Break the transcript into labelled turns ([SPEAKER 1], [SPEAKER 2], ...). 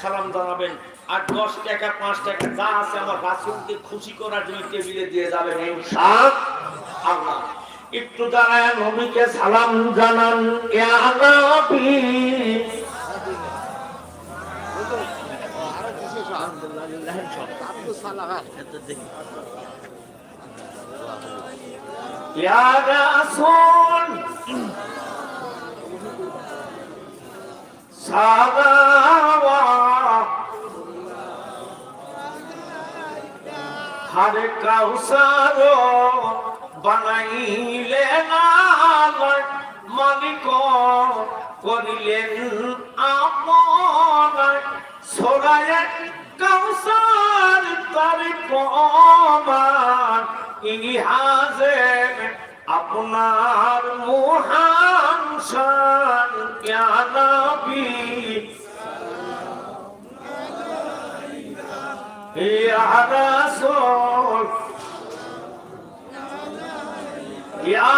[SPEAKER 1] সালাম জানাবেন আর 10 টাকা 5 টাকা যা আছে আমার রাসূলকে খুশি করার জন্য টেবিলে দিয়ে যাবেন ইনশাআল্লাহ। একটু দাঁড়ায় নবীকে সালাম জানান ইয়া নবী। ইয়া রাসূল সালাওয়াত হারে কাউসার বানাইলেন মালিক করিলেন আপন ছড়ায় কাউসার তার প্রমাণ ইহাজে আপনার মহান শান ইয়া নবী ইয়া রাসূল ইয়া